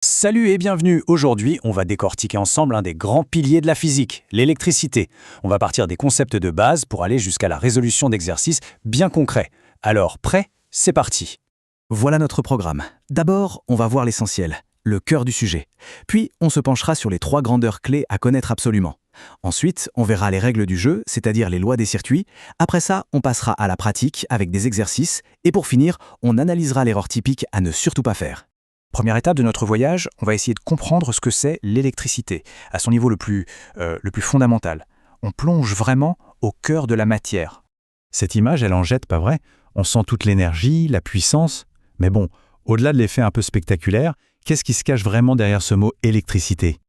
Salut et bienvenue. Aujourd'hui, on va décortiquer ensemble un des grands piliers de la physique, l'électricité. On va partir des concepts de base pour aller jusqu'à la résolution d'exercices bien concrets. Alors, prêt? C'est parti. Voilà notre programme. D'abord, on va voir l'essentiel, le cœur du sujet. Puis, on se penchera sur les 3 grandeurs clés à connaître absolument. Ensuite, on verra les règles du jeu, c'est-à-dire les lois des circuits. Après ça, on passera à la pratique avec des exercices. Et pour finir, on analysera l'erreur typique à ne surtout pas faire. Première étape de notre voyage, on va essayer de comprendre ce que c'est l'électricité, à son niveau le plus fondamental. On plonge vraiment au cœur de la matière. Cette image, elle en jette, pas vrai? On sent toute l'énergie, la puissance. Mais bon, au-delà de l'effet un peu spectaculaire, qu'est-ce qui se cache vraiment derrière ce mot électricité?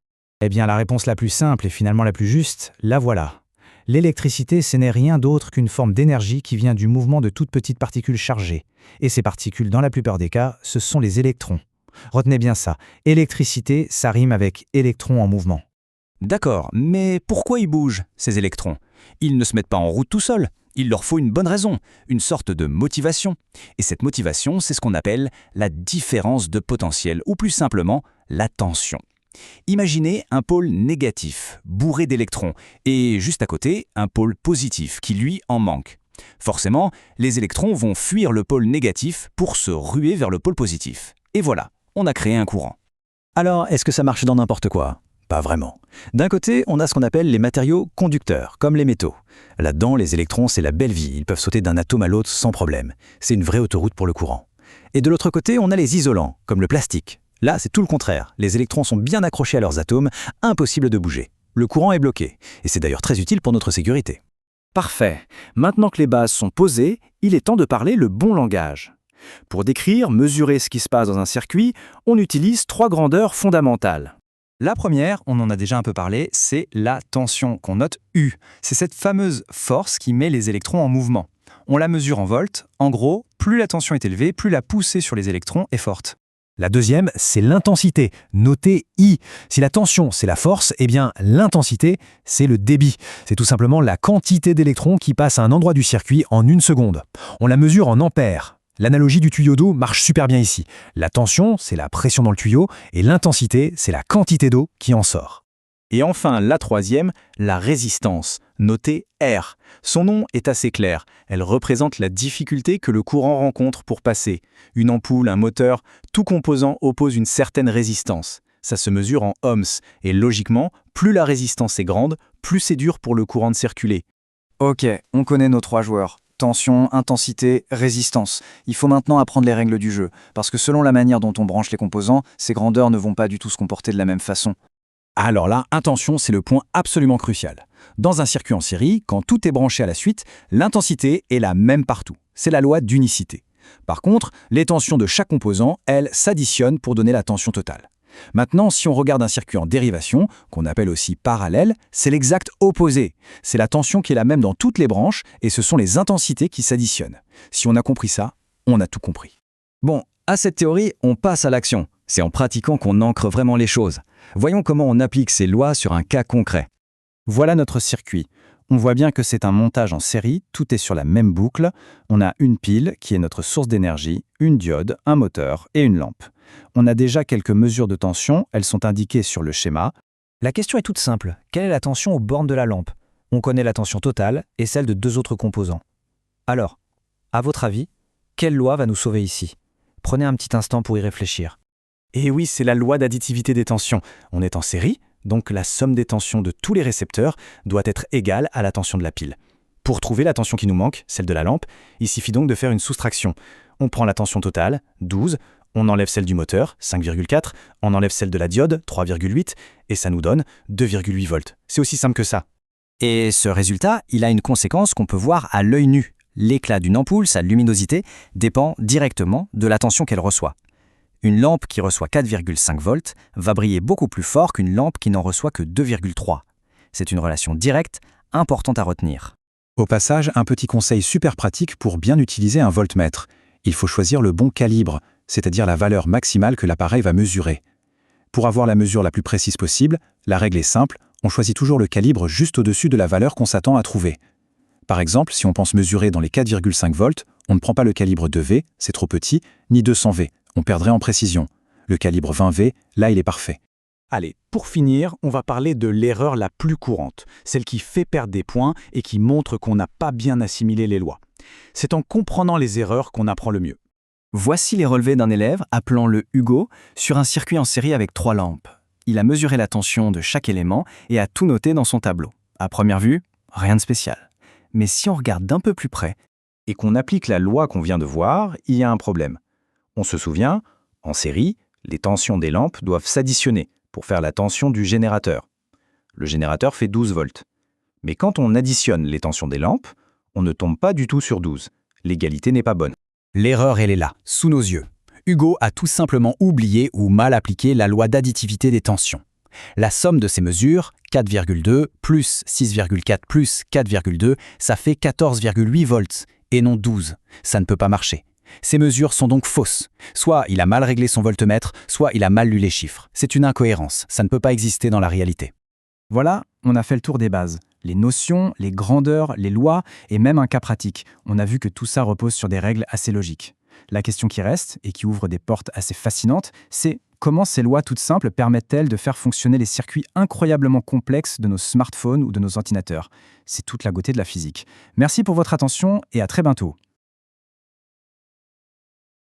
Eh bien, la réponse la plus simple et finalement la plus juste, la voilà. L'électricité, ce n'est rien d'autre qu'une forme d'énergie qui vient du mouvement de toutes petites particules chargées. Et ces particules, dans la plupart des cas, ce sont les électrons. Retenez bien ça, électricité, ça rime avec électron en mouvement. D'accord, mais pourquoi ils bougent, ces électrons? Ils ne se mettent pas en route tout seuls. Il leur faut une bonne raison, une sorte de motivation. Et cette motivation, c'est ce qu'on appelle la différence de potentiel, ou plus simplement, la tension. Imaginez un pôle négatif, bourré d'électrons, et juste à côté, un pôle positif qui, lui, en manque. Forcément, les électrons vont fuir le pôle négatif pour se ruer vers le pôle positif. Et voilà, on a créé un courant. Alors, est-ce que ça marche dans n'importe quoi? Pas vraiment. D'un côté, on a ce qu'on appelle les matériaux conducteurs, comme les métaux. Là-dedans, les électrons, c'est la belle vie. Ils peuvent sauter d'un atome à l'autre sans problème. C'est une vraie autoroute pour le courant. Et de l'autre côté, on a les isolants, comme le plastique. Là, c'est tout le contraire. Les électrons sont bien accrochés à leurs atomes, impossible de bouger. Le courant est bloqué. Et c'est d'ailleurs très utile pour notre sécurité. Parfait. Maintenant que les bases sont posées, il est temps de parler le bon langage. Pour décrire, mesurer ce qui se passe dans un circuit, on utilise 3 grandeurs fondamentales. La première, on en a déjà un peu parlé, c'est la tension, qu'on note U. C'est cette fameuse force qui met les électrons en mouvement. On la mesure en volts. En gros, plus la tension est élevée, plus la poussée sur les électrons est forte. La deuxième, c'est l'intensité, notée I. Si la tension, c'est la force, eh bien l'intensité, c'est le débit. C'est tout simplement la quantité d'électrons qui passent à un endroit du circuit en 1 seconde. On la mesure en ampères. L'analogie du tuyau d'eau marche super bien ici. La tension, c'est la pression dans le tuyau, et l'intensité, c'est la quantité d'eau qui en sort. Et enfin, la troisième, la résistance, notée R. Son nom est assez clair. Elle représente la difficulté que le courant rencontre pour passer. Une ampoule, un moteur, tout composant oppose une certaine résistance. Ça se mesure en ohms. Et logiquement, plus la résistance est grande, plus c'est dur pour le courant de circuler. Ok, on connaît nos 3 joueurs. Tension, intensité, résistance. Il faut maintenant apprendre les règles du jeu, parce que selon la manière dont on branche les composants, ces grandeurs ne vont pas du tout se comporter de la même façon. Alors là, attention, c'est le point absolument crucial. Dans un circuit en série, quand tout est branché à la suite, l'intensité est la même partout. C'est la loi d'unicité. Par contre, les tensions de chaque composant, elles, s'additionnent pour donner la tension totale. Maintenant, si on regarde un circuit en dérivation, qu'on appelle aussi parallèle, c'est l'exact opposé. C'est la tension qui est la même dans toutes les branches, et ce sont les intensités qui s'additionnent. Si on a compris ça, on a tout compris. Bon, à cette théorie, on passe à l'action. C'est en pratiquant qu'on ancre vraiment les choses. Voyons comment on applique ces lois sur un cas concret. Voilà notre circuit. On voit bien que c'est un montage en série, tout est sur la même boucle. On a une pile qui est notre source d'énergie, une diode, un moteur et une lampe. On a déjà quelques mesures de tension, elles sont indiquées sur le schéma. La question est toute simple. Quelle est la tension aux bornes de la lampe? On connaît la tension totale et celle de 2 autres composants. Alors, à votre avis, quelle loi va nous sauver ici? Prenez un petit instant pour y réfléchir. Et oui, c'est la loi d'additivité des tensions. On est en série, donc la somme des tensions de tous les récepteurs doit être égale à la tension de la pile. Pour trouver la tension qui nous manque, celle de la lampe, il suffit donc de faire une soustraction. On prend la tension totale, 12, on enlève celle du moteur, 5,4, on enlève celle de la diode, 3,8, et ça nous donne 2,8 volts. C'est aussi simple que ça. Et ce résultat, il a une conséquence qu'on peut voir à l'œil nu. L'éclat d'une ampoule, sa luminosité, dépend directement de la tension qu'elle reçoit. Une lampe qui reçoit 4,5 volts va briller beaucoup plus fort qu'une lampe qui n'en reçoit que 2,3. C'est une relation directe, importante à retenir. Au passage, un petit conseil super pratique pour bien utiliser un voltmètre. Il faut choisir le bon calibre, c'est-à-dire la valeur maximale que l'appareil va mesurer. Pour avoir la mesure la plus précise possible, la règle est simple, on choisit toujours le calibre juste au-dessus de la valeur qu'on s'attend à trouver. Par exemple, si on pense mesurer dans les 4,5 volts, on ne prend pas le calibre 2V, c'est trop petit, ni 200V, on perdrait en précision. Le calibre 20V, là, il est parfait. Allez, pour finir, on va parler de l'erreur la plus courante, celle qui fait perdre des points et qui montre qu'on n'a pas bien assimilé les lois. C'est en comprenant les erreurs qu'on apprend le mieux. Voici les relevés d'un élève, appelons-le Hugo, sur un circuit en série avec 3 lampes. Il a mesuré la tension de chaque élément et a tout noté dans son tableau. À première vue, rien de spécial. Mais si on regarde d'un peu plus près, Et qu'on applique la loi qu'on vient de voir, il y a un problème. On se souvient, en série, les tensions des lampes doivent s'additionner pour faire la tension du générateur. Le générateur fait 12 volts. Mais quand on additionne les tensions des lampes, on ne tombe pas du tout sur 12. L'égalité n'est pas bonne. L'erreur, elle est là, sous nos yeux. Hugo a tout simplement oublié ou mal appliqué la loi d'additivité des tensions. La somme de ces mesures, 4,2 plus 6,4 plus 4,2, ça fait 14,8 volts, et non 12. Ça ne peut pas marcher. Ces mesures sont donc fausses. Soit il a mal réglé son voltmètre, soit il a mal lu les chiffres. C'est une incohérence, ça ne peut pas exister dans la réalité. Voilà, on a fait le tour des bases. Les notions, les grandeurs, les lois et même un cas pratique. On a vu que tout ça repose sur des règles assez logiques. La question qui reste, et qui ouvre des portes assez fascinantes, c'est comment ces lois toutes simples permettent-elles de faire fonctionner les circuits incroyablement complexes de nos smartphones ou de nos ordinateurs? C'est toute la beauté de la physique. Merci pour votre attention et à très bientôt.